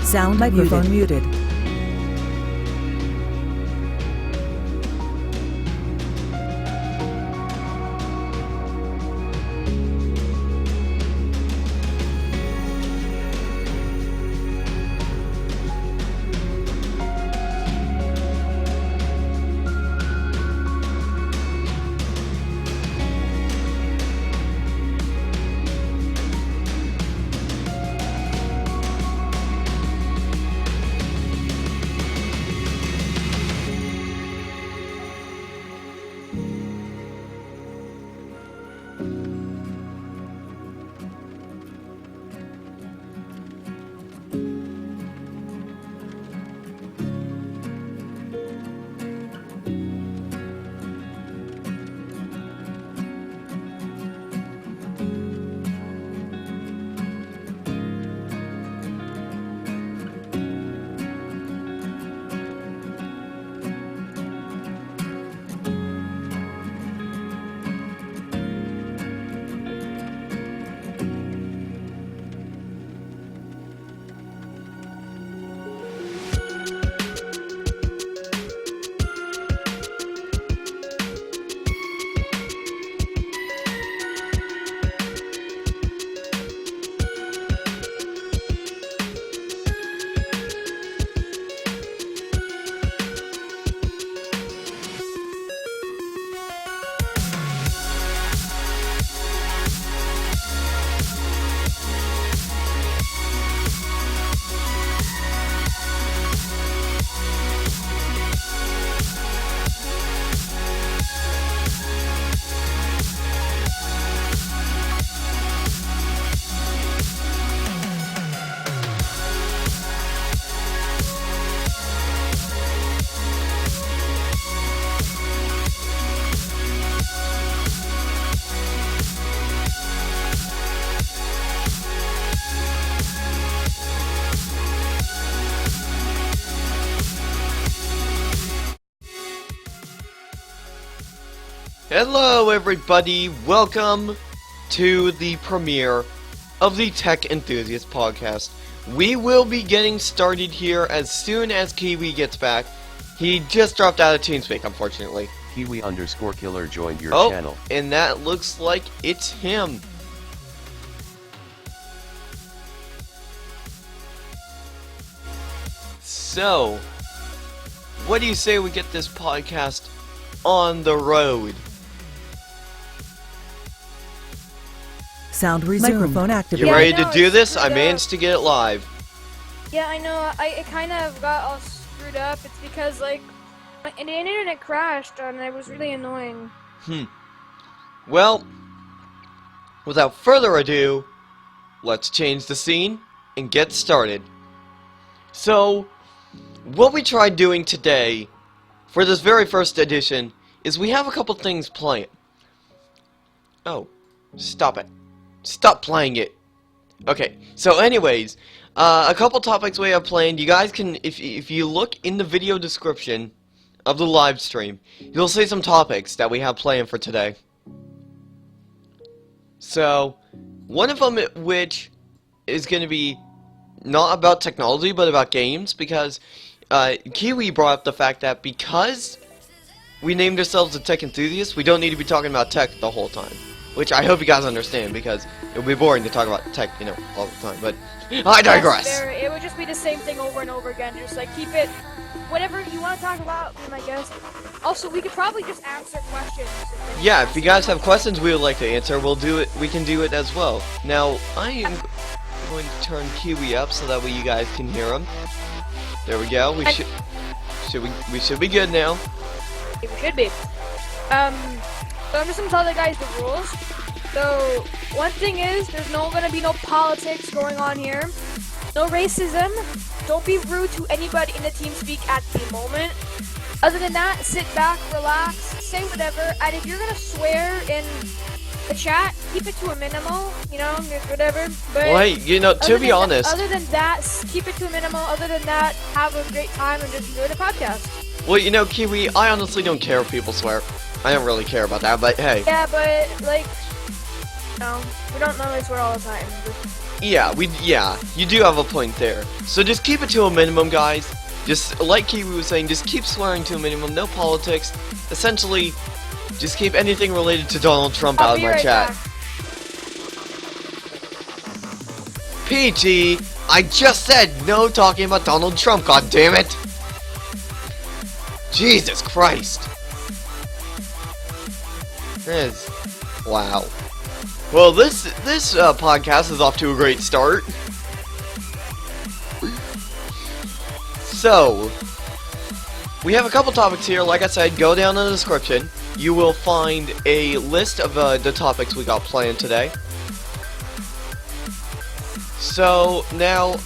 Sound microphone muted. Hello everybody, welcome to the premiere of the Tech Enthusiast Podcast. We will be getting started here as soon as Kiwi gets back. He just dropped out of TeamSpeak, unfortunately. Kiwi_killer joined your channel. And that looks like it's him. So, what do you say we get this podcast on the road? Sound resumed. Microphone activated. You ready to do this? I managed to get it live. Yeah, I know. It kind of got all screwed up. It's because, like, the internet crashed and it was really annoying. Well, without further ado, let's change the scene and get started. So, what we tried doing today for this very first edition is we have a couple things playing. Oh, stop it. Stop playing it. Okay, so anyways, a couple topics we have planned. You guys can, if you look in the video description of the live stream, you'll see some topics that we have planned for today. So, one of them which is going to be not about technology, but about games, because Kiwi brought up the fact that because we named ourselves the Tech Enthusiast, we don't need to be talking about tech the whole time. Which I hope you guys understand, because it would be boring to talk about tech, you know, all the time, but I digress. It would just be the same thing over and over again, just like keep it, whatever you want to talk about, be my guest. Also, we could probably just answer questions. Yeah, if you guys have questions we would like to answer, we'll do it, we can do it as well. Now, I am going to turn Kiwi up so that way you guys can hear him. There we go, we should be good now. We should be. So I'm just gonna tell the guys the rules. So, one thing is, there's gonna be no politics going on here. No racism. Don't be rude to anybody in the TeamSpeak at the moment. Other than that, sit back, relax, say whatever, and if you're gonna swear in the chat, keep it to a minimal, you know, whatever. But well, hey, you know, to be honest... Other than that, keep it to a minimal. Other than that, have a great time and just enjoy the podcast. Well, you know, Kiwi, I honestly don't care if people swear. I don't really care about that, but hey. Yeah, but, like, no, we don't normally swear all the time. Yeah, you do have a point there. So just keep it to a minimum, guys. Just like Kiwi was saying, just keep swearing to a minimum, no politics. Essentially, just keep anything related to Donald Trump out of my chat. Peachy, I just said no talking about Donald Trump, god damn it! Jesus Christ. Wow. Well, this podcast is off to a great start. So, we have a couple topics here. Like I said, go down in the description. You will find a list of the topics we got planned today. So, now,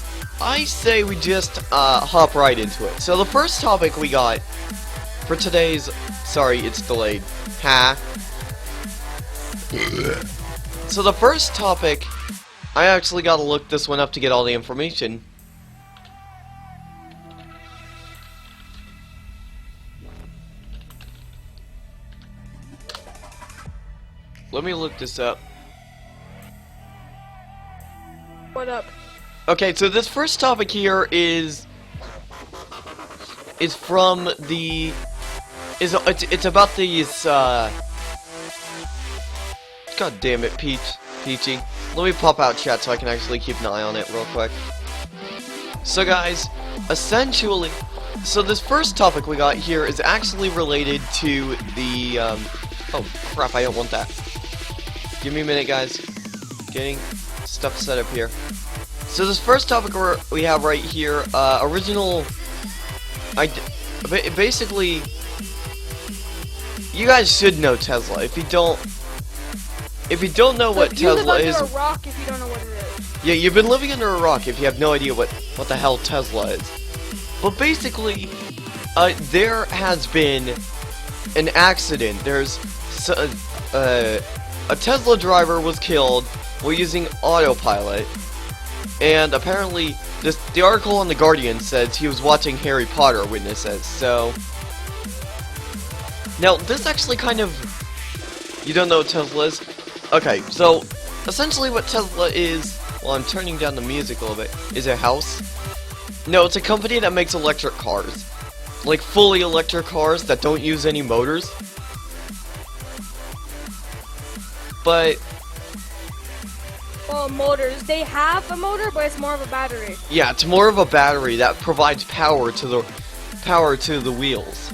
I say we just hop right into it. So, the first topic we got for today's... Sorry, it's delayed. Ha. So, the first topic, I actually gotta look this one up to get all the information. Let me look this up. What up? Okay, so this first topic here is from the it's about these God damn it, Peachy. Let me pop out chat so I can actually keep an eye on it real quick. So guys, essentially, so this first topic we got here is actually related to the oh crap, I don't want that. Give me a minute, guys. Getting stuff set up here. So this first topic we have right here, basically, you guys should know Tesla. If you don't know what Tesla is, you live under a rock if you don't know what it is. Yeah, you've been living under a rock if you have no idea what the hell Tesla is. But basically, there has been an accident. There's a Tesla driver was killed while using AutoPilot, and apparently the article on The Guardian says he was watching Harry Potter, witnesses. So now this actually kind of, you don't know what Tesla is? Okay, so essentially what Tesla is, well, I'm turning down the music a little bit, is a house. No, it's a company that makes electric cars, like fully electric cars that don't use any motors. But well, motors. They have a motor, but it's more of a battery. Yeah, it's more of a battery that provides power to the wheels.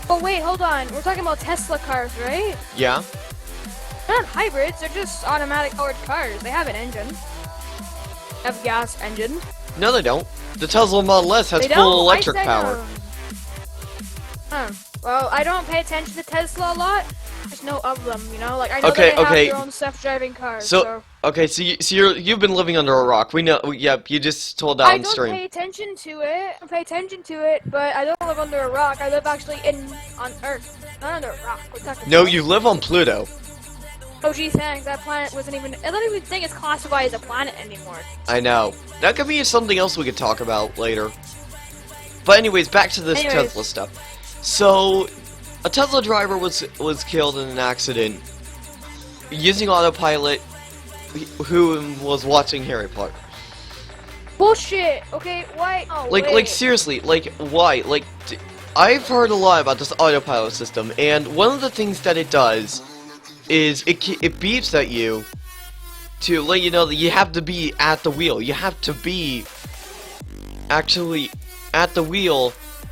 Oh wait, hold on. We're talking about Tesla cars, right? Yeah. They're not hybrids. They're just automatic powered cars. They have an engine. They have a gas engine. No, they don't. The Tesla Model S has full electric power. Well, I don't pay attention to Tesla a lot. Just know of them, you know. Like I know that they have their own self-driving cars. So you've been living under a rock. We know. Yep, you just told that on stream. I don't pay attention to it. I pay attention to it, but I don't live under a rock. I live actually on Earth, not under a rock. No, you live on Pluto. Oh gee, thanks. That planet wasn't even. I don't even think it's classified as a planet anymore. I know. That could be something else we could talk about later. But anyways, back to this Tesla stuff. So, a Tesla driver was killed in an accident using AutoPilot, who was watching Harry Potter. Bullshit. Okay, why? Oh, like seriously, like why? Like I've heard a lot about this AutoPilot system, and one of the things that it does is it beeps at you to let you know that you have to be at the wheel. You have to be actually at the wheel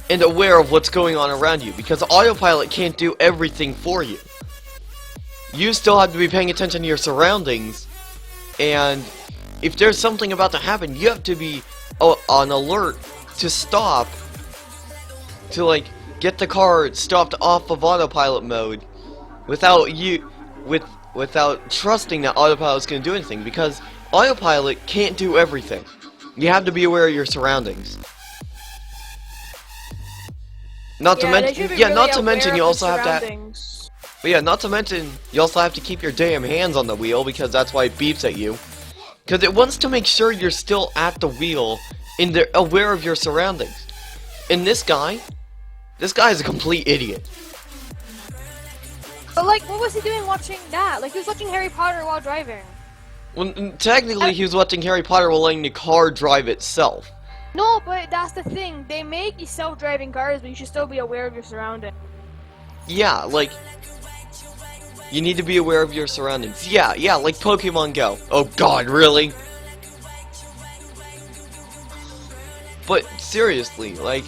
and aware of what's going on around you, because AutoPilot can't do everything for you. You still have to be paying attention to your surroundings, and if there's something about to happen, you have to be on alert to stop, to like get the car stopped off of AutoPilot mode without trusting that AutoPilot is going to do anything, because AutoPilot can't do everything. You have to be aware of your surroundings. Not to mention you also have to. But yeah, not to mention you also have to keep your damn hands on the wheel, because that's why it beeps at you. Because it wants to make sure you're still at the wheel and they're aware of your surroundings. And this guy is a complete idiot. But like, what was he doing watching that? Like, he was watching Harry Potter while driving. Well, technically, he was watching Harry Potter while letting the car drive itself. No, but that's the thing. They make these self-driving cars, but you should still be aware of your surroundings. Yeah, like, you need to be aware of your surroundings. Yeah, like Pokemon Go. Oh god, really? But seriously, like,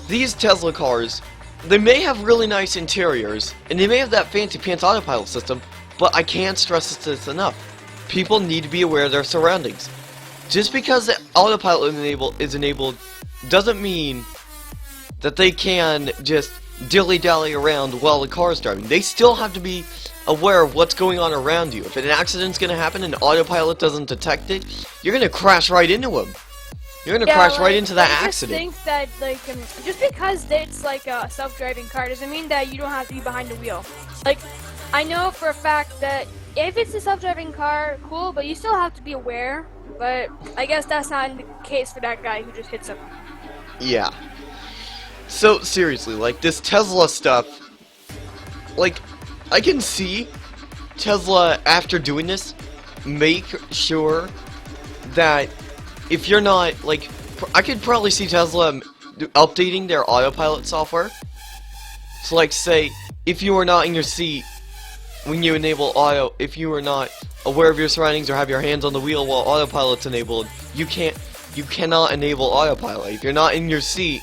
these Tesla cars, they may have really nice interiors, and they may have that fancy pants autopilot system, but I can't stress this enough. People need to be aware of their surroundings. Just because the autopilot is enabled doesn't mean that they can just dilly-dally around while the car is driving. They still have to be aware of what's going on around you. If an accident's going to happen and autopilot doesn't detect it, you're going to crash right into him. You're going to crash right into that accident. I just think that, like, just because it's like a self-driving car doesn't mean that you don't have to be behind the wheel. Like, I know for a fact that if it's a self-driving car, cool, but you still have to be aware. But I guess that's not the case for that guy who just hits him. Yeah. So, seriously, like, this Tesla stuff, like, I can see Tesla, after doing this, make sure that if you're not, like, I could probably see Tesla updating their autopilot software. So, like, say, if you are not in your seat when you enable if you are not aware of your surroundings or have your hands on the wheel while autopilot's enabled, you cannot enable autopilot. If you're not in your seat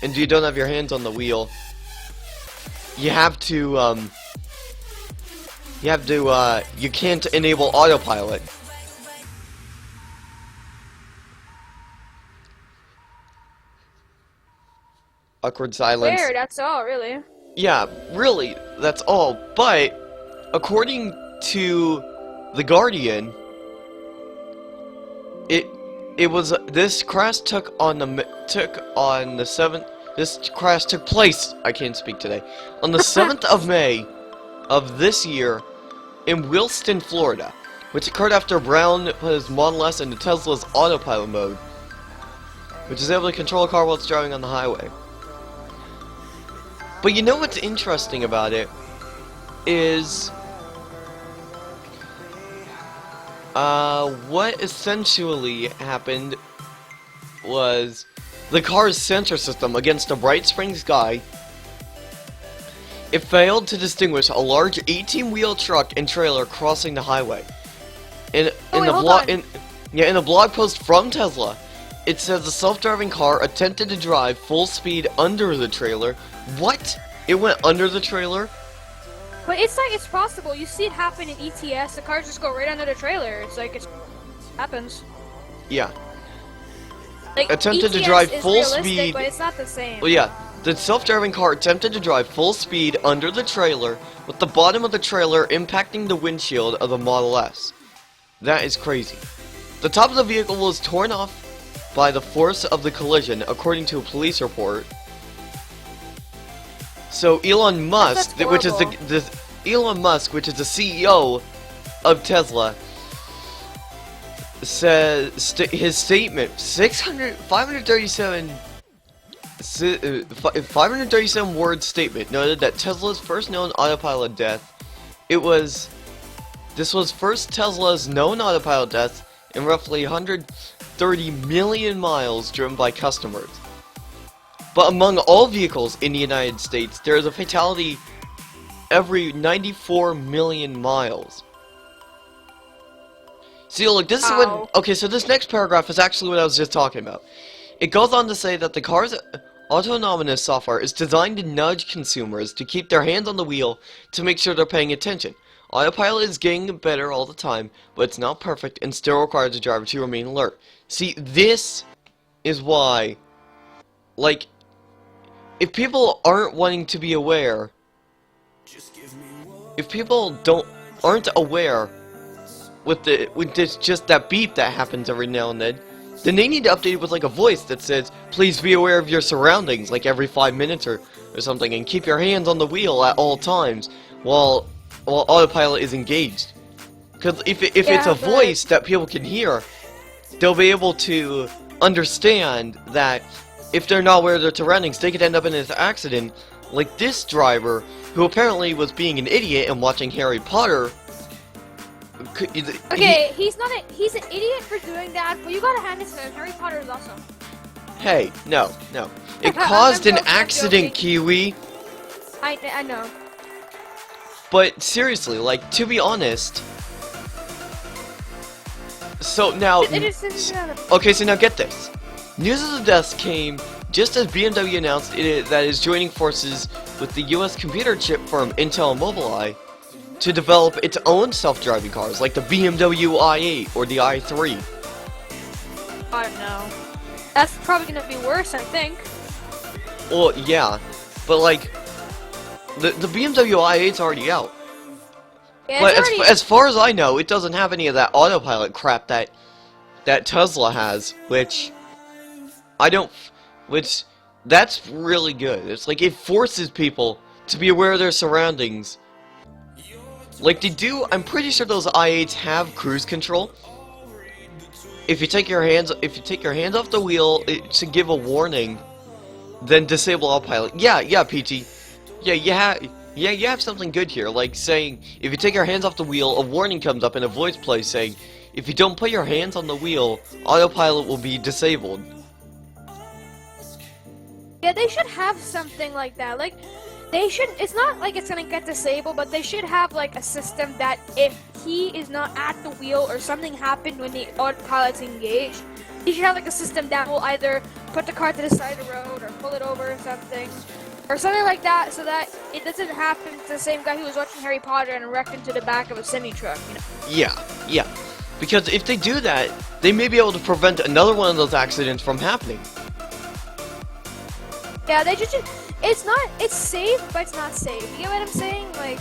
and you don't have your hands on the wheel, you can't enable autopilot. Awkward silence. Weird, that's all, really. Yeah, really, that's all. But according to The Guardian, this crash took place, I can't speak today, on the 7th of May of this year in Williston, Florida, which occurred after Brown put his Model S into Tesla's autopilot mode, which is able to control a car while it's driving on the highway. But you know what's interesting about it is what essentially happened was the car's sensor system against a bright spring sky. It failed to distinguish a large 18-wheel truck and trailer crossing the highway. In a blog post from Tesla, it says the self-driving car attempted to drive full speed under the trailer. What? It went under the trailer? But it's like, it's possible. You see it happen in ETS. The cars just go right under the trailer. It's like, it happens. Yeah. Like, attempted ETS to drive is full realistic, speed. but it's not the same. Well, yeah. The self-driving car attempted to drive full speed under the trailer, with the bottom of the trailer impacting the windshield of the Model S. That is crazy. The top of the vehicle was torn off by the force of the collision, according to a police report. So Elon Musk, which is Elon Musk, which is the CEO of Tesla, says his statement 537 word statement noted that Tesla's first known autopilot death. This was first Tesla's known autopilot death in roughly 130 million miles driven by customers. But among all vehicles in the United States, there is a fatality every 94 million miles. See, look, this is what... Okay, so this next paragraph is actually what I was just talking about. It goes on to say that the car's autonomous software is designed to nudge consumers to keep their hands on the wheel to make sure they're paying attention. Autopilot is getting better all the time, but it's not perfect and still requires the driver to remain alert. See, this is why, like, if people aren't wanting to be aware, if people aren't aware with this, just that beep that happens every now and then they need to update it with like a voice that says, please be aware of your surroundings, like every 5 minutes or something, and keep your hands on the wheel at all times while autopilot is engaged. Because if it's a voice that people can hear, they'll be able to understand that if they're not aware of their surroundings, they could end up in this accident, like this driver, who apparently was being an idiot and watching Harry Potter, Okay, he's an idiot for doing that, but you gotta hand it to him. Harry Potter is awesome. Hey, no. It caused an joking, I'm accident, joking. Kiwi. I know. But seriously, like, to be honest. So now. Okay, so now get this. News of the deaths came just as BMW announced that it is joining forces with the US computer chip firm Intel and Mobileye to develop its own self-driving cars, like the BMW i8 or the i3. I don't know. That's probably gonna be worse, I think. Well, yeah, but like, the BMW i8's already out. Yeah, But it's already... as far as I know, it doesn't have any of that AutoPilot crap that Tesla has, which that's really good. It's like it forces people to be aware of their surroundings. Like they do, I'm pretty sure those i8s have cruise control. If you take your hands off the wheel, it should give a warning. Then disable AutoPilot. Yeah, PT. Yeah, you have something good here. Like saying, if you take your hands off the wheel, a warning comes up and a voice plays saying, if you don't put your hands on the wheel, AutoPilot will be disabled. Yeah, they should have something like that. Like, they should. It's not like it's gonna get disabled, but they should have like a system that if he is not at the wheel or something happened when the autopilot's engaged, you should have like a system that will either put the car to the side of the road or pull it over or something like that, so that it doesn't happen to the same guy who was watching Harry Potter and wrecked into the back of a semi-truck. You know? Yeah. Because if they do that, they may be able to prevent another one of those accidents from happening. Yeah, they just. It's safe, but it's not safe. You get what I'm saying? Like.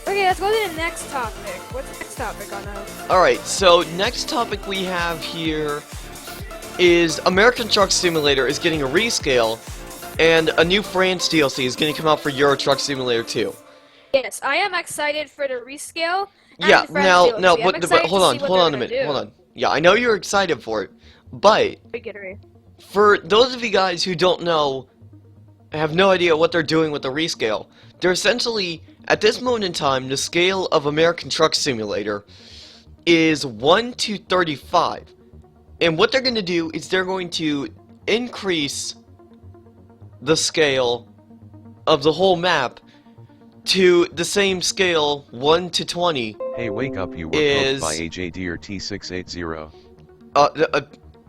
Okay, let's go to the next topic. What's the next topic on that? Alright, so next topic we have here is American Truck Simulator is getting a rescale, and a new France DLC is going to come out for Euro Truck Simulator 2. Yes, I am excited for the rescale. And Yeah, the France DLC. now, I'm hold on a minute, hold on. Yeah, I know you're excited for it, but for those of you guys who don't know, have no idea what they're doing with the rescale, they're essentially, at this moment in time, the scale of American Truck Simulator is 1 to 35. And what they're going to do is they're going to increase the scale of the whole map to the same scale, 1 to 20. Hey, wake up, you were poked by AJ Deer T680.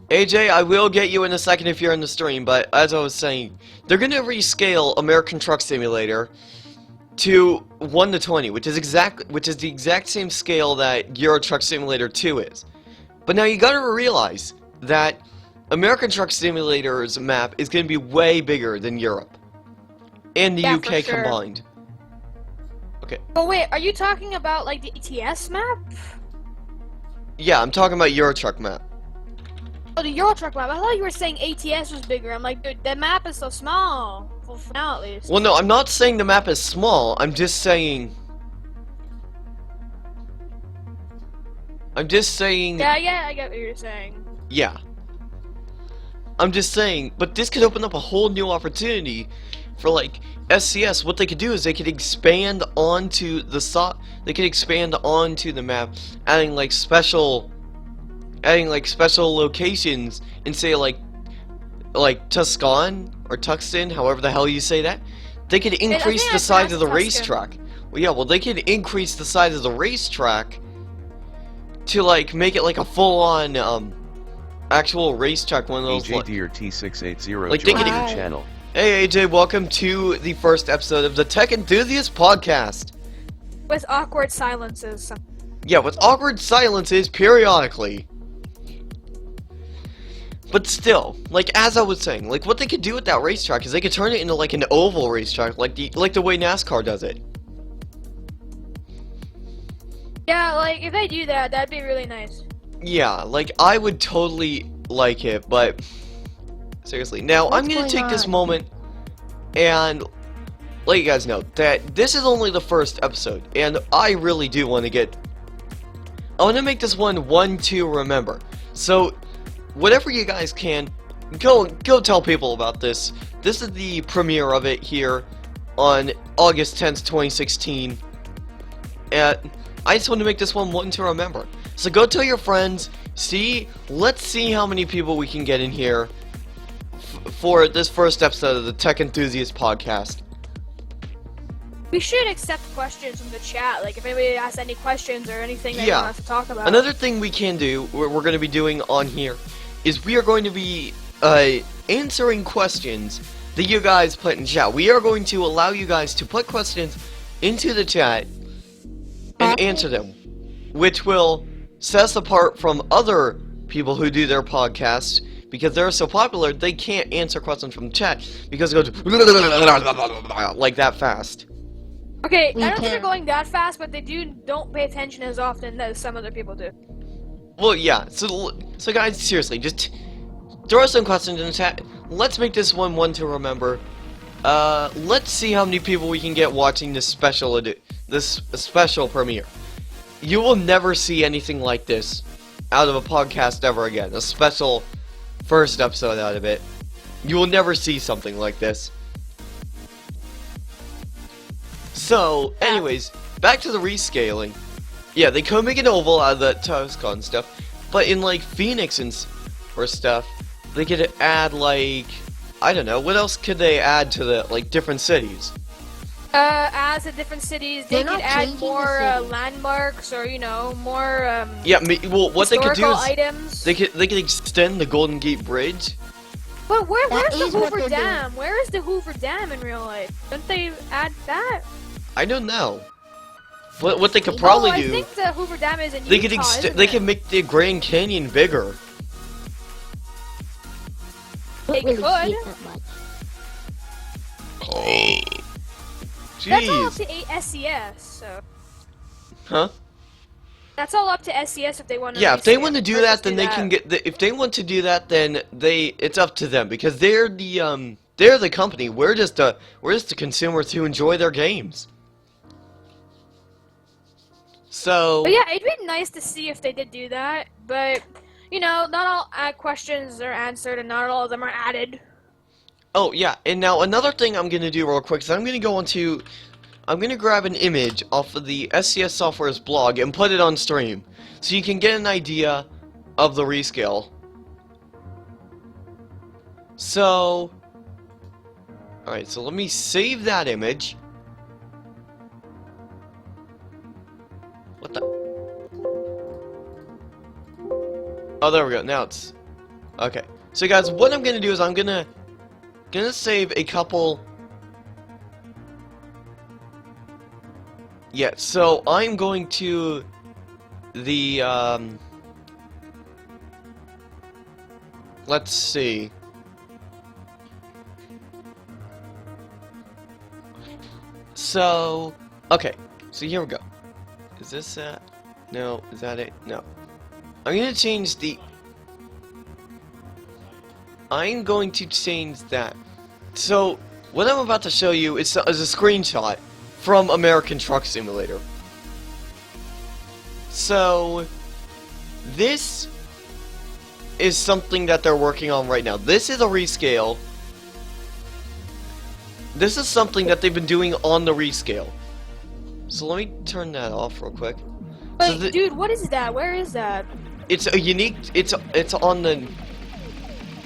AJ, I will get you in a second if you're in the stream, but as I was saying, they're going to rescale American Truck Simulator to 1 to 20, which is the exact same scale that Euro Truck Simulator 2 is. But now you gotta realize that American Truck Simulator's map is gonna be way bigger than Europe and the UK combined. Okay. But wait, are you talking about like the ATS map? Yeah, I'm talking about Euro Truck map. Oh, the Euro Truck map. I thought you were saying ATS was bigger. I'm like, dude, that map is so small. For now, at least. Well, no, I'm not saying the map is small. I'm just saying. Yeah, I get what you're saying. Yeah. I'm just saying, but this could open up a whole new opportunity for like SCS. What they could do is they could expand onto the map, adding like special locations and say like Tuscan or Tucson, however the hell you say that. They could increase the size of the racetrack. Well, yeah, they could increase the size of the racetrack to like make it like a full-on actual racetrack, one of those AJ Deer T680 like joined your channel. Hey AJ, welcome to the first episode of the Tech Enthusiast Podcast. With awkward silences. Yeah, with awkward silences periodically. But still, like as I was saying, like what they could do with that racetrack is they could turn it into like an oval racetrack, like the way NASCAR does it. Yeah, like if they do that, that'd be really nice. Yeah, like I would totally like it, but seriously. Now I'm gonna take this moment and let you guys know that this is only the first episode, and I really do want to make this one to remember. So whatever you guys can, go tell people about this. This is the premiere of it here on August 10th, 2016. I just want to make this one to remember. So go tell your friends. Let's see how many people we can get in here for this first episode of the Tech Enthusiast Podcast. We should accept questions from the chat, like if anybody has any questions or anything they want us to talk about. Another thing we can do, we're going to be doing on here, is we are going to be answering questions that you guys put in chat. We are going to allow you guys to put questions into the chat and answer them, which will set us apart from other people who do their podcasts, because they're so popular they can't answer questions from chat because it goes like that fast. Okay, I don't think they're going that fast, but they don't pay attention as often as some other people do. Well, yeah. So guys, seriously, just throw us some questions in the chat. Let's make this one to remember. Let's see how many people we can get watching this special premiere. You will never see anything like this out of a podcast ever again. A special first episode out of it. You will never see something like this. So, anyways, back to the rescaling. Yeah, they could make an oval out of the Tosca and stuff, but in like Phoenix or stuff, they could add like, I don't know, what else could they add to the like different cities? As the different cities, they could add more landmarks or more yeah, well, what they could do is items. they could extend the Golden Gate Bridge. But where's the Hoover Dam? Where is the Hoover Dam in real life? Don't they add that? I don't know. What they could probably do? I think the Hoover Dam is in Utah. They could make the Grand Canyon bigger. They could. Jeez. That's all up to SES. So. Huh? That's all up to SES if they want to. Yeah, if they want to do that, then they can get. If they want to do that, then it's up to them because they're the company. We're just the consumers who enjoy their games. So. But yeah, it'd be nice to see if they did do that, but not all questions are answered and not all of them are added. Oh yeah, and now another thing I'm gonna do real quick is I'm gonna grab an image off of the SCS Software's blog and put it on stream, so you can get an idea of the rescale. So, alright, so let me save that image. What the? Oh, there we go, now it's... Okay, so guys, what I'm gonna do is I'm gonna save a couple... Yeah, so I'm going to the, let's see. So, okay, so here we go. Is this that? No, is that it? No. I'm going to change that. So, what I'm about to show you is a screenshot from American Truck Simulator. So, this is something that they're working on right now. This is a rescale. This is something that they've been doing on the rescale. So let me turn that off real quick. Wait, So dude, what is that? Where is that? it's a unique. It's on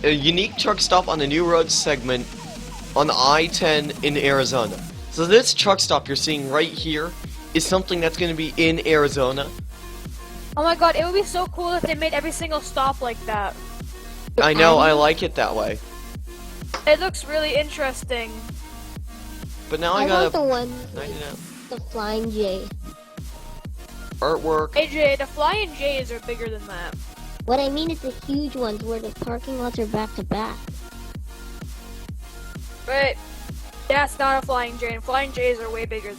a unique truck stop on the New Road segment on the I-10 in Arizona. So this truck stop you're seeing right here is something that's going to be in Arizona. Oh my god, it would be so cool if they made every single stop like that. I know, I like it that way. It looks really interesting. But now I I gotta want the one I know. with the Flying J. Artwork. AJ, the Flying J's are bigger than that. What I mean is the huge ones where the parking lots are back to back. But that's not a Flying J, and Flying J's are way bigger.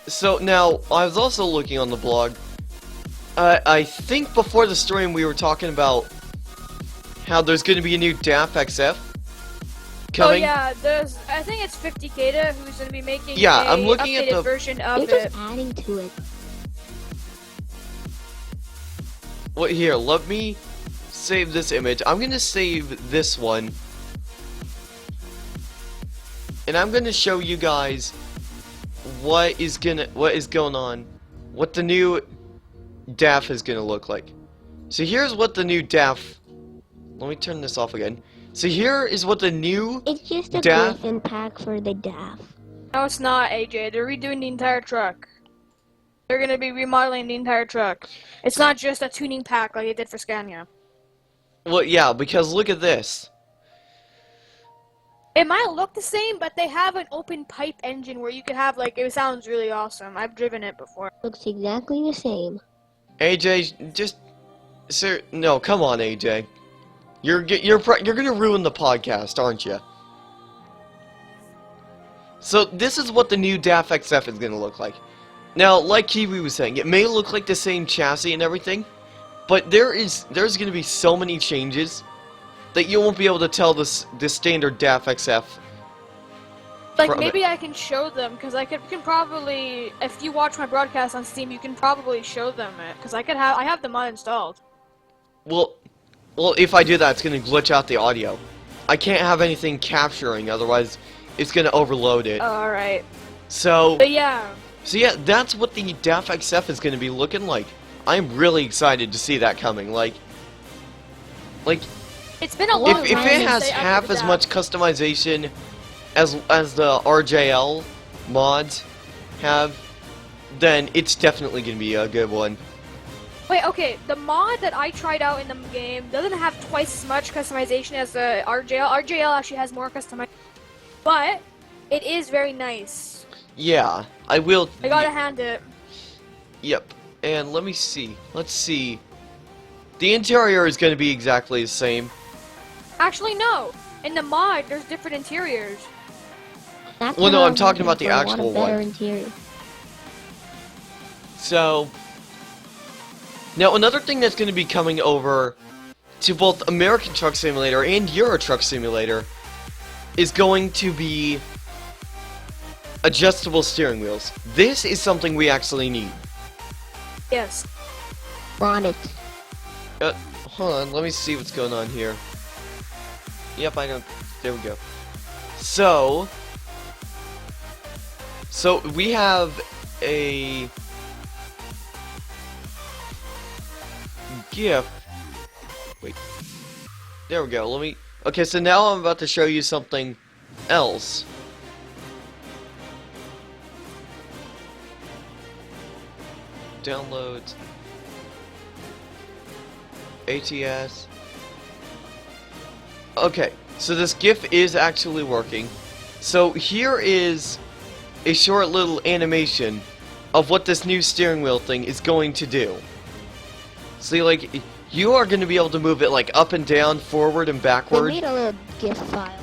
So now I was also looking on the blog. I think before the stream we were talking about how there's going to be a new DAF XF coming. Oh yeah, I think it's 50Kata who's going to be making I'm looking at updated the version of They're it. just adding to it. What here? Let me save this image. I'm going to save this one. And I'm going to show you guys what is going on what the new DAF is gonna look like. So here's what the new DAF. Let me turn this off again. So here is what the new It's just a DAF. Griffin pack for the DAF. No, it's not, AJ. They're redoing the entire truck. They're gonna be remodeling the entire truck. It's not just a tuning pack like they did for Scania. Well, yeah, because look at this. It might look the same, but they have an open pipe engine where you can have, like, it sounds really awesome. I've driven it before. Looks exactly the same. AJ, just, sir, no, come on, AJ. You're gonna ruin the podcast, aren't you? So this is what the new DAF XF is gonna look like. Now, like Kiwi was saying, it may look like the same chassis and everything, but there's gonna be so many changes that you won't be able to tell the standard DAF XF. Like, maybe I can show them, because I can probably, if you watch my broadcast on Steam, you can probably show them it, because I have the mod installed. Well, if I do that, it's gonna glitch out the audio. I can't have anything capturing, otherwise it's gonna overload it. Oh, alright. But yeah, that's what the DAF XF is gonna be looking like. I'm really excited to see that coming. Like, it's been a long time if it since has they upped half the as DAF. much customization as the RJL mods have, then it's definitely gonna be a good one. Wait, okay, the mod that I tried out in the game doesn't have twice as much customization as the RJL. RJL actually has more customization, but it is very nice. Yeah, I will. I gotta hand it. Yep. And let me see. Let's see. The interior is going to be exactly the same. Actually, no. In the mod, there's different interiors. That's Well, what no, I'm I'm talking looking about the for. I want actual a better one. Interior. So, now another thing that's going to be coming over to both American Truck Simulator and Euro Truck Simulator is going to be adjustable steering wheels. This is something we actually need. Yes. Want it. Hold on, let me see what's going on here. Yep, I know. There we go. So we have a GIF. Wait. There we go. Okay, so now I'm about to show you something else. Downloads. ATS. Okay, so this GIF is actually working. So here is a short little animation of what this new steering wheel thing is going to do. See, like, you are going to be able to move it, like, up and down, forward and They backward. made a little GIF file.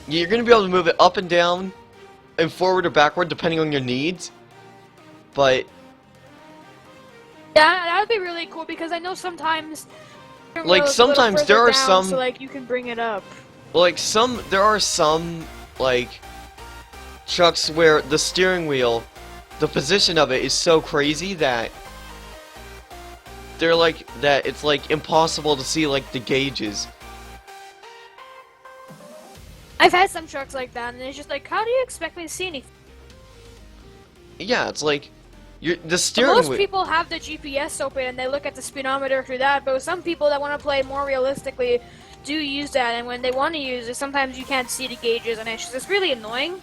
You're going to be able to move it up and down and forward or backward, depending on your needs. But Yeah, that would be really cool because I know sometimes. Like, sometimes there are some- So, like, you can bring it up. like there are some like trucks where the steering wheel, the position of it is so crazy that it's like impossible to see like the gauges. I've had some trucks like that, and it's just like, how do you expect me to see anything? Yeah, it's like the steering Most wheel. people have the GPS open and they look at the speedometer through that, but some people that want to play more realistically do use that, and when they want to use it, sometimes you can't see the gauges, and it's really annoying.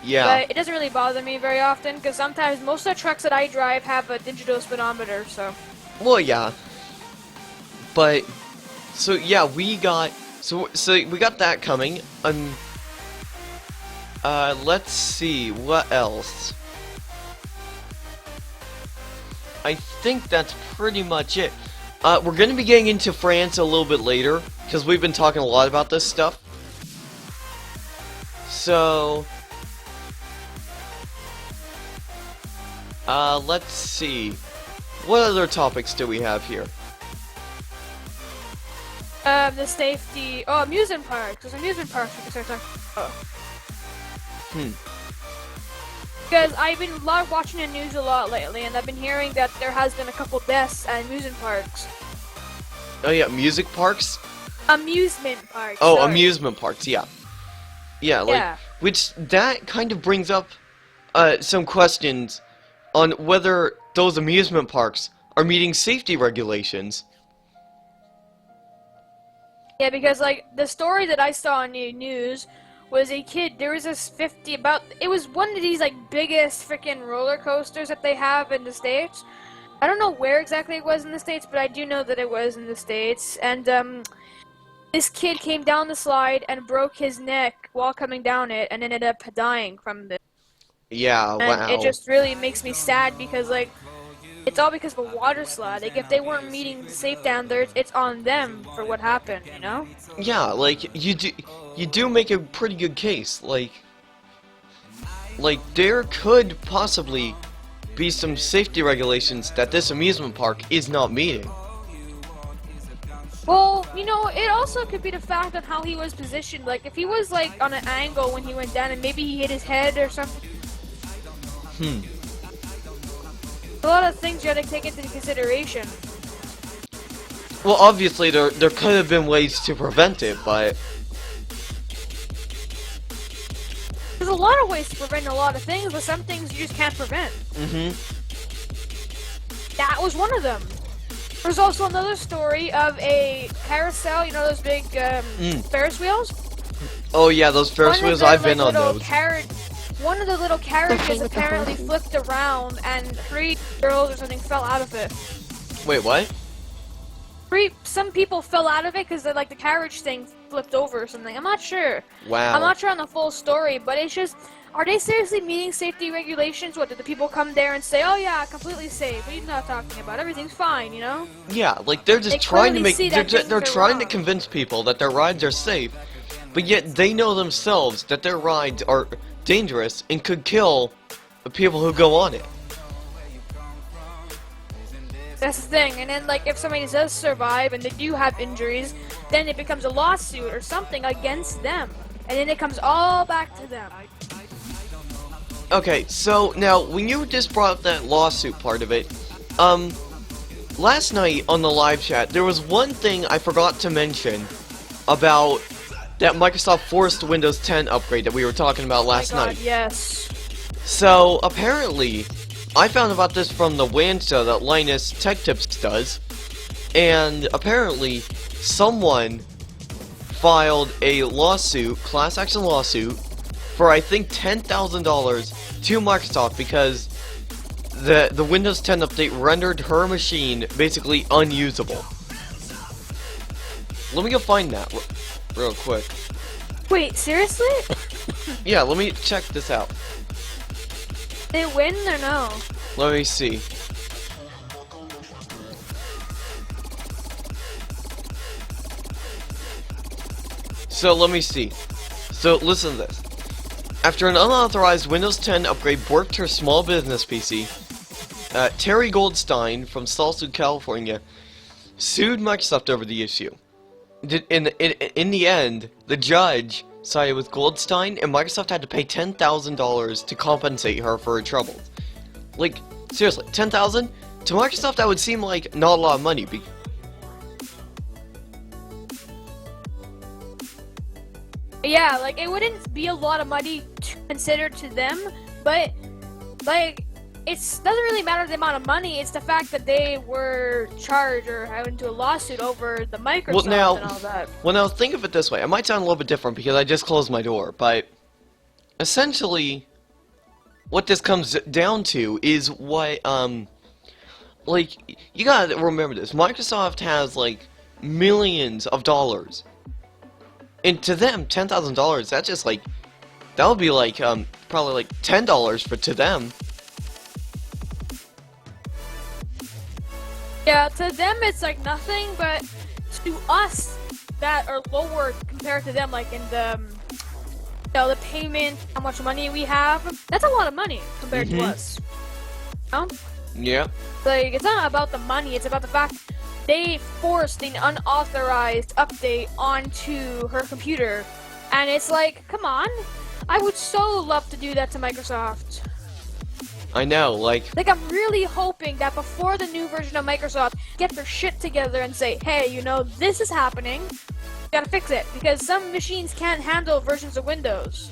Yeah. But it doesn't really bother me very often, because sometimes most of the trucks that I drive have a digital speedometer, so. Well, yeah. But so yeah, we got that coming. Let's see what else. I think that's pretty much it. We're going to be getting into France a little bit later, because we've been talking a lot about this stuff. So, let's see. What other topics do we have here? The safety. Oh, amusement parks. There's amusement parks we can start talking about. Because I've been watching the news a lot lately, and I've been hearing that there has been a couple deaths at amusement parks. Oh yeah, music parks? Amusement parks. Oh, sorry. amusement parks, yeah. Yeah, like, Yeah. which, that kind of brings up, some questions on whether those amusement parks are meeting safety regulations. Yeah, because like the story that I saw on the news was a kid. There was this it was one of these like biggest freaking roller coasters that they have in the States. I don't know where exactly it was in the States, but I do know that it was in the States. And this kid came down the slide and broke his neck while coming down it, and ended up dying from this. Yeah, And wow. it just really makes me sad because like it's all because of a water slide. Like if they weren't meeting the safe standards, it's on them for what happened. You know? Yeah, like you do make a pretty good case. Like there could possibly be some safety regulations that this amusement park is not meeting. Well, you know, it also could be the fact of how he was positioned. Like if he was like on an angle when he went down, and maybe he hit his head or something. A lot of things you have to take into consideration. Well, obviously there could have been ways to prevent it, but There's a lot of ways to prevent a lot of things, but some things you just can't prevent. That was one of them. There's also another story of a carousel, you know those big Ferris wheels? oh yeah, those Ferris wheels, I've been on those. One of the little carriages apparently flipped around and 3 girls or something fell out of it. Wait, what? Some people fell out of it because like the carriage thing flipped over or something. I'm not sure. Wow. I'm not sure on the full story, but it's just, are they seriously meeting safety regulations? What, did the people come there and say, oh yeah, completely safe? What are you not talking about? Everything's fine, you know? Yeah, like they're just They trying to clearly make see that they're things are trying to wrong. convince people that their rides are safe, but yet they know themselves that their rides are dangerous and could kill the people who go on it. That's the thing. And then like if somebody does survive and they do have injuries, then it becomes a lawsuit or something against them. And then it comes all back to them. Okay, so now when you just brought up that lawsuit part of it, last night on the live chat there was one thing I forgot to mention about that Microsoft forced Windows 10 upgrade that we were talking about last Oh my God, night. yes. So apparently, I found about this from the WAN show that Linus Tech Tips does, and apparently someone filed a lawsuit, class action lawsuit, for I think $10,000 to Microsoft because the Windows 10 update rendered her machine basically unusable. Let me go find that real quick. Wait, seriously? Yeah, let me check this out. They win or no? Let me see. So let me see. So listen to this. After an unauthorized Windows 10 upgrade borked her small business PC, Terry Goldstein from Salsa, California, sued Microsoft over the issue. In the end, the judge sided with Goldstein, and Microsoft had to pay $10,000 to compensate her for her troubles. Like, seriously, $10,000? To Microsoft, that would seem like not a lot of money. Yeah, like it wouldn't be a lot of money to consider to them, but like it doesn't really matter the amount of money. It's the fact that they were charged or had into a lawsuit over the Microsoft and all that. Well, now think of it this way. It might sound a little bit different because I just closed my door, but essentially, what this comes down to is what like you gotta remember this. Microsoft has like millions of dollars. And to them, $10,000, that's just like, that would be like, probably like $10 to them. Yeah, to them it's like nothing, but to us that are lower compared to them, like in the, you know, the payment, how much money we have, that's a lot of money compared to us. You know? Yeah. Like, it's not about the money, it's about the fact they forced an unauthorized update onto her computer. And it's like, come on. I would so love to do that to Microsoft. I know, like I'm really hoping that before the new version of Microsoft get their shit together and say, hey, you know, this is happening. You gotta fix it. Because some machines can't handle versions of Windows.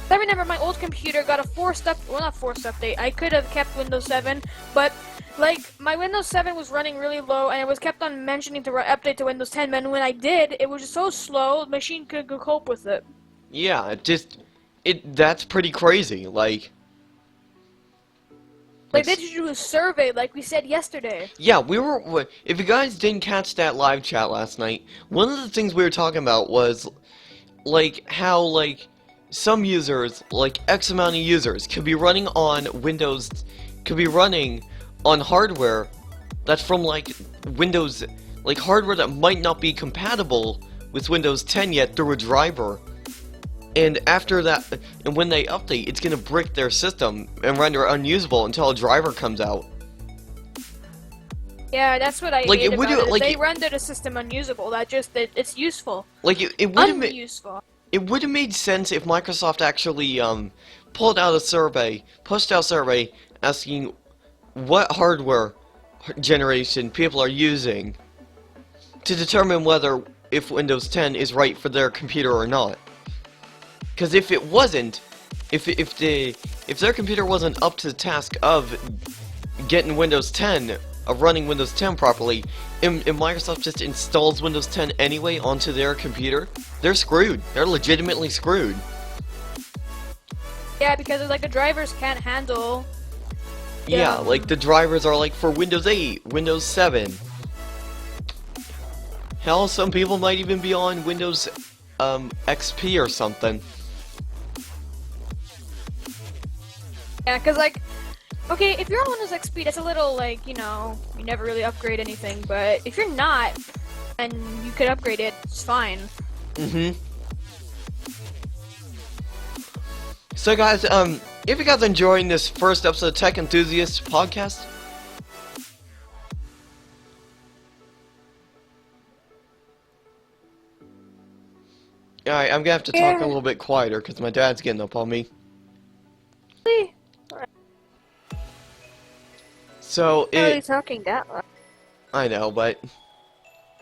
But I remember my old computer got a forced not forced update. I could have kept Windows 7, but like my Windows 7 was running really low, and it was kept on mentioning to update to Windows 10. And when I did, it was just so slow, the machine couldn't cope with it. Yeah, that's pretty crazy. Like they should do a survey, like we said yesterday. Yeah, if you guys didn't catch that live chat last night, one of the things we were talking about was, like, how, like, some users, like, X amount of users, could be running on Windows, could be running on hardware that's from, like, Windows, like, hardware that might not be compatible with Windows 10 yet through a driver. And after that, and when they update, it's gonna brick their system and render it unusable until a driver comes out. Yeah, that's what I Like, hate it would about it. like They it- render the system unusable. It's useful. Like it would have Unuseful. it would have made sense if Microsoft actually pushed out a survey asking what hardware generation people are using to determine whether if Windows 10 is right for their computer or not. Because if it wasn't, if their computer wasn't up to the task of getting Windows 10, of running Windows 10 properly, and Microsoft just installs Windows 10 anyway onto their computer, they're screwed. They're legitimately screwed. Yeah, because like the drivers can't handle. Yeah, like the drivers are like for Windows 8, Windows 7. Hell, some people might even be on Windows XP or something. Yeah, because, like, okay, if you're on Windows XP, that's a little, like, you know, you never really upgrade anything, but if you're not, and you could upgrade it, it's fine. So guys, if you guys are enjoying this first episode of Tech Enthusiast Podcast, alright, I'm gonna have to talk a little bit quieter because my dad's getting up on me. So Why are you talking that loud? I know, but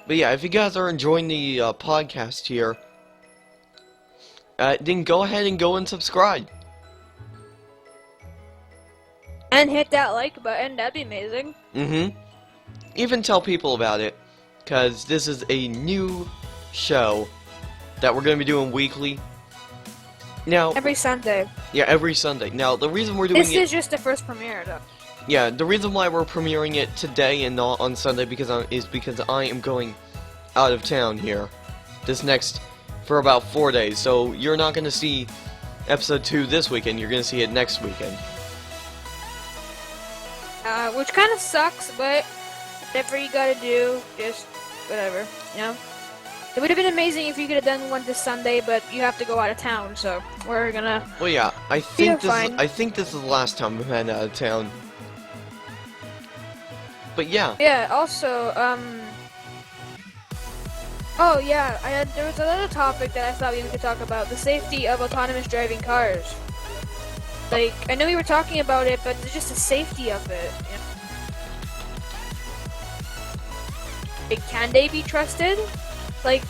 yeah, if you guys are enjoying the podcast here, then go ahead and go and subscribe. And hit that like button, that'd be amazing. Even tell people about it, because this is a new show that we're going to be doing weekly. Now, Every Sunday. yeah, every Sunday. Now, the reason we're doing This is just the first premiere, though. Yeah, the reason why we're premiering it today and not on Sunday is because I am going out of town here for about 4 days. So you're not going to see episode 2 this weekend. You're going to see it next weekend. Which kind of sucks, but whatever you gotta do, just whatever, you know? It would have been amazing if you could have done one this Sunday, but you have to go out of town, so we're gonna... Well, yeah, I think fine. this is the last time we've been out of town. But yeah. Yeah, also, oh yeah, there was another topic that I thought we could talk about, the safety of autonomous driving cars. Like, I know we were talking about it, but it's just the safety of it. You know? Like, can they be trusted? Like,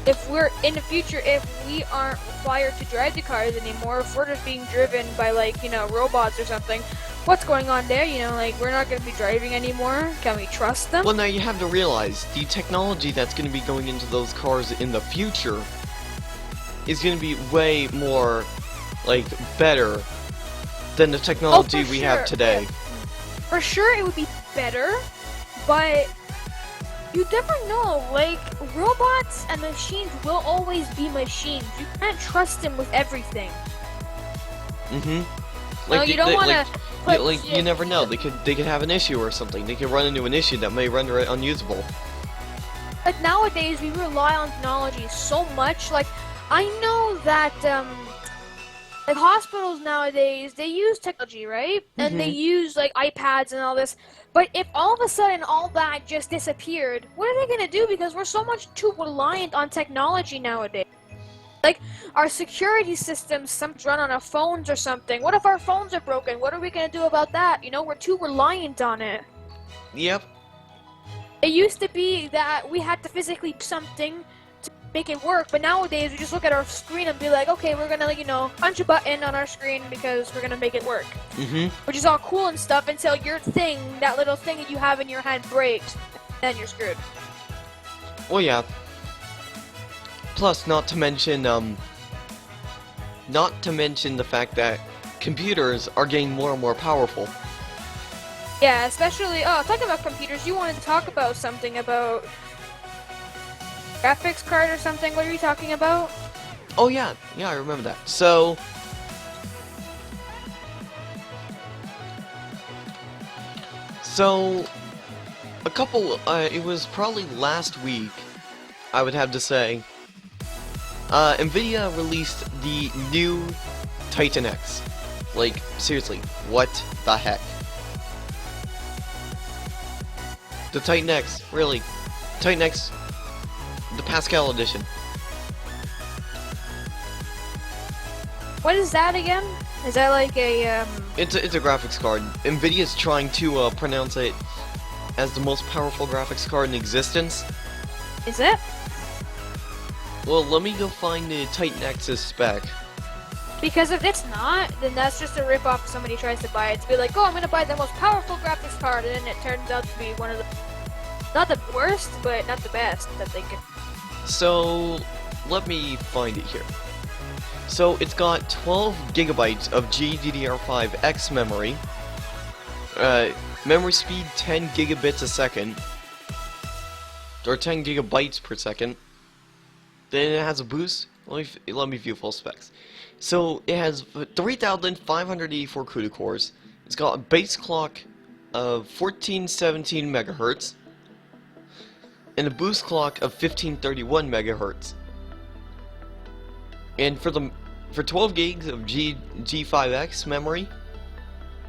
if we're in the future, if we aren't required to drive the cars anymore, if we're just being driven by, like, you know, robots or something, what's going on there? You know, like, we're not going to be driving anymore. Can we trust them? Well, now you have to realize the technology that's going to be going into those cars in the future is going to be way more, like, better than the technology we have today. Yeah. For sure it would be better, but you never know. Like, robots and machines will always be machines. You can't trust them with everything. Like, no, you don't want to... you never know. They could have an issue or something. They could run into an issue that may render it unusable. Like, nowadays, we rely on technology so much. Like, I know that, like, hospitals nowadays, they use technology, right? And they use, like, iPads and all this. But if all of a sudden all that just disappeared, what are they going to do? Because we're so much too reliant on technology nowadays. Like, our security systems, some run on our phones or something. What if our phones are broken? What are we going to do about that? You know, we're too reliant on it. Yep. It used to be that we had to physically do something to make it work. But nowadays, we just look at our screen and be like, okay, we're gonna, punch a button on our screen because we're gonna make it work. Mm-hmm. Which is all cool and stuff until your thing, that little thing that you have in your hand breaks, then you're screwed. Well, yeah. Plus, not to mention the fact that computers are getting more and more powerful. Yeah, especially, talking about computers, you wanted to talk about something about graphics card or something. What are you talking about? Oh yeah, I remember that. So a couple, it was probably last week, I would have to say, Nvidia released the new Titan X. Like, seriously, what the heck? The Titan X, really. Titan X, the Pascal edition. What is that again? Is that like a, It's a graphics card. Nvidia's trying to pronounce it as the most powerful graphics card in existence. is it? Well, let me go find the Titan X's spec. Because if it's not, then that's just a rip-off if somebody tries to buy it. To be like, oh, I'm gonna buy the most powerful graphics card, and then it turns out to be one of the, not the worst, but not the best that they could. So, let me find it here. So, it's got 12 gigabytes of GDDR5X memory, memory speed 10 gigabits a second, or 10 gigabytes per second. Then it has a boost. Let me view full specs. So it has 3,584 CUDA cores. It's got a base clock of 1417 megahertz and a boost clock of 1531 megahertz. And for 12 gigs of G5X memory,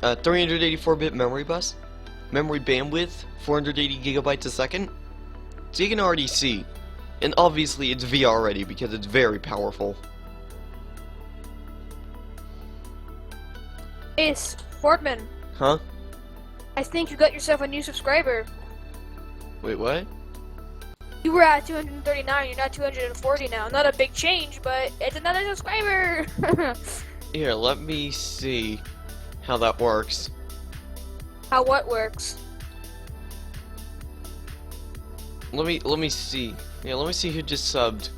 384-bit memory bus, memory bandwidth 480 gigabytes a second. So you can already see, and obviously it's VR ready because it's very powerful. Ace, Fordman, Huh? I think you got yourself a new subscriber. Wait, what? You were at 239, you're not 240 now. Not a big change, but it's another subscriber! Here, let me see how that works. How what works? Let me see. Yeah, let me see who just subbed.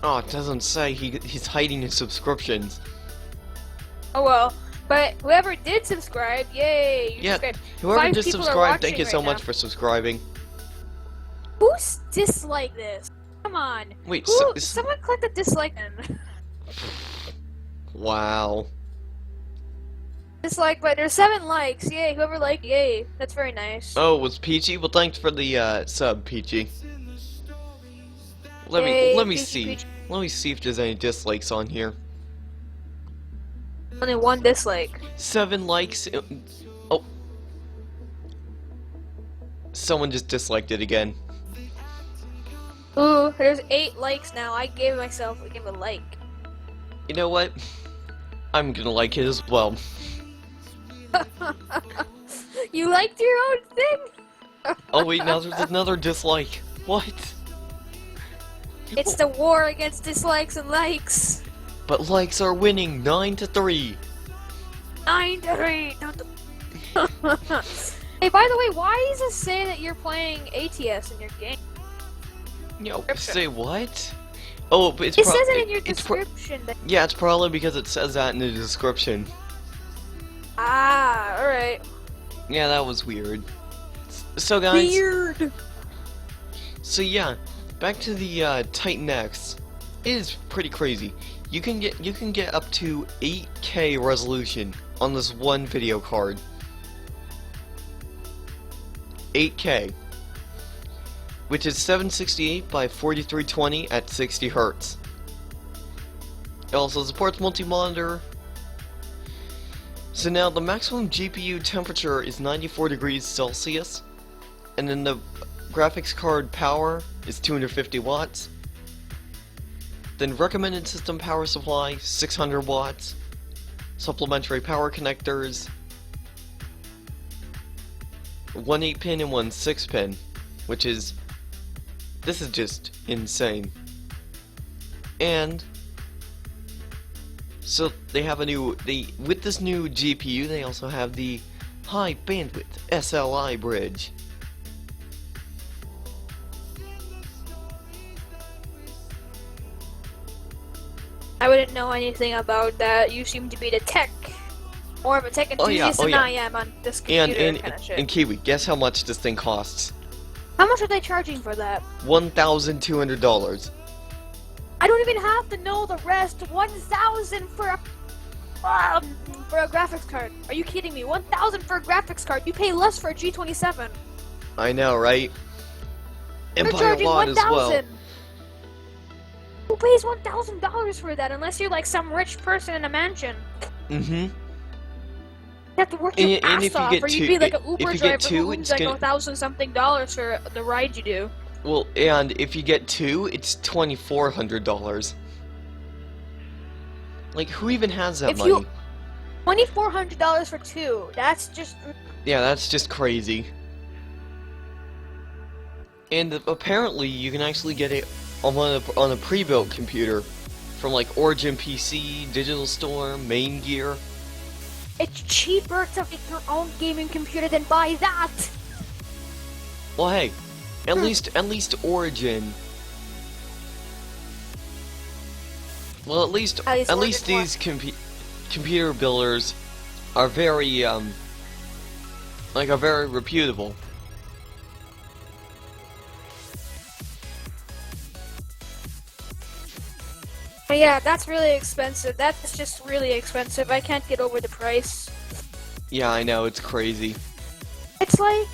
Oh, it doesn't say. He's hiding his subscriptions. Oh well. But whoever did subscribe, yay! You Yeah, subscribed. whoever 5 just people are subscribed, thank you watching so right much now. for subscribing. Who's dislike this? Come on. Wait, Who? Someone click the dislike button. Wow. Dislike button. There's 7 likes. Yay! Whoever liked, yay! That's very nice. Oh, it was Peachy? Well, thanks for the sub, Peachy. Yay, Let me Peachy, see. Peachy. Let me see if there's any dislikes on here. Only 1 dislike. 7 likes. Oh. Someone just disliked it again. Ooh, there's 8 likes now. I gave myself a like. You know what? I'm gonna like it as well. You liked your own thing? Oh wait, now there's another dislike. What? It's the war against dislikes and likes. But likes are winning 9-3. 9-3. Hey, by the way, why does it say that you're playing ATS in your game? Yo, say what? Oh, but it's It says it in your it's pro- description. yeah, it's probably because it says that in the description. Ah, alright. Yeah, that was weird. So guys, Weird. so yeah, back to the Titan X. It is pretty crazy. You can get up to 8K resolution on this one video card. 8K, which is 768 by 4320 at 60 Hz. It also supports multi-monitor. So now the maximum GPU temperature is 94 degrees Celsius, and then the graphics card power is 250 watts. Then recommended system power supply 600 watts. Supplementary power connectors, one 8-pin and one 6-pin, which is This is just insane. And so they have with this new GPU, they also have the high bandwidth SLI bridge. I wouldn't know anything about that. You seem to be the more of a tech enthusiast than I am on this computer kind of shit. And Kiwi, guess how much this thing costs? How much are they charging for that? $1,200. I don't even have to know the rest. 1,000 for a graphics card. Are you kidding me? 1,000 for a graphics card. You pay less for a G27. I know, right? They're Empire charging Lot as well. 1,000. Who pays $1,000 for that unless you're like some rich person in a mansion? Mm-hmm. You have to work your ass off, or you'd be like an Uber driver who wins like $1,000-something for the ride you do. Well, and if you get two, it's $2,400. Like, who even has that money? $2,400 for two. That's just... Yeah, that's just crazy. And apparently, you can actually get it on a pre-built computer from like Origin PC, Digital Storm, Main Gear. It's cheaper to make your own gaming computer than buy that. Well, hey, at least Origin. Well, at least these computer builders are very very reputable. But yeah, that's really expensive. That's just really expensive. I can't get over the price. Yeah, I know, it's crazy. It's like...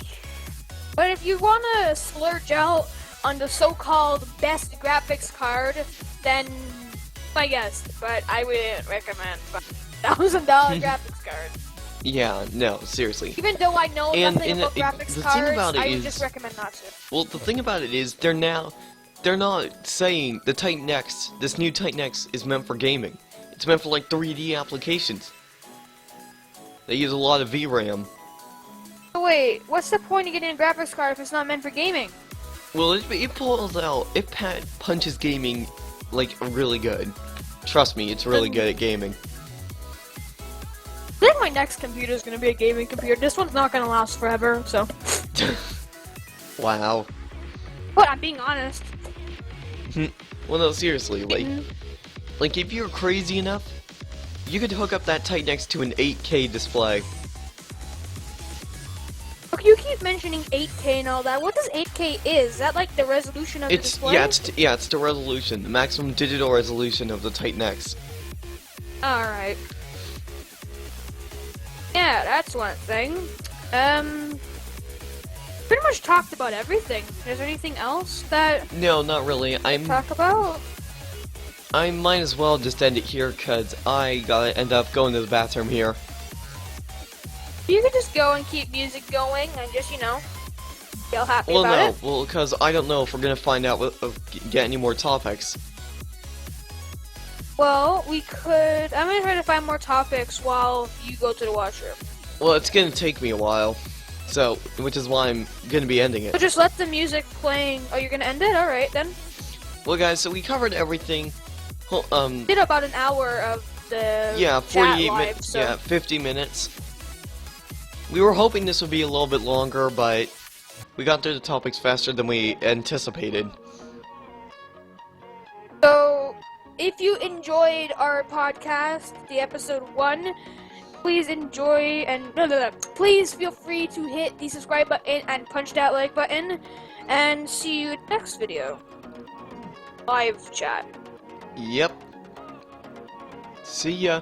But if you want to splurge out on the so-called best graphics card, then I guess. But I wouldn't recommend a $1,000 graphics card. Yeah, no, seriously. Even though I know nothing about graphics cards, I would just recommend not to. Well, the thing about it is, they're not saying the Titan X, this new Titan X, is meant for gaming. It's meant for like 3D applications. They use a lot of VRAM. Oh, wait, what's the point of getting a graphics card if it's not meant for gaming? Well, it pulls out, it punches gaming like really good. Trust me, it's really good at gaming. I think my next computer is going to be a gaming computer. This one's not going to last forever, so... Wow. But I'm being honest. Well, no, seriously, like if you're crazy enough, you could hook up that Titan X to an 8K display. Okay, you keep mentioning 8K and all that. What does 8K is? Is that like the resolution of the display? It's the resolution, the maximum digital resolution of the Titan X. Alright. Yeah, that's one thing. Pretty much talked about everything. Is there anything else that... No, not really. Talk about? I might as well just end it here, cause I gotta end up going to the bathroom here. You could just go and keep music going and just, feel happy about it. Well, no. Well, cause I don't know if we're gonna find out get any more topics. Well, we could... I'm gonna try to find more topics while you go to the washroom. Well, it's gonna take me a while. So, which is why I'm gonna be ending it. So just let the music playing... Oh, you're gonna end it? Alright, then. Well, guys, so we covered everything. Did about an hour of the 48 minutes. So. Yeah, 50 minutes. We were hoping this would be a little bit longer, but we got through the topics faster than we anticipated. So, if you enjoyed our podcast, the episode 1, please enjoy and please feel free to hit the subscribe button and punch that like button, and see you in the next video. Live chat. Yep. See ya.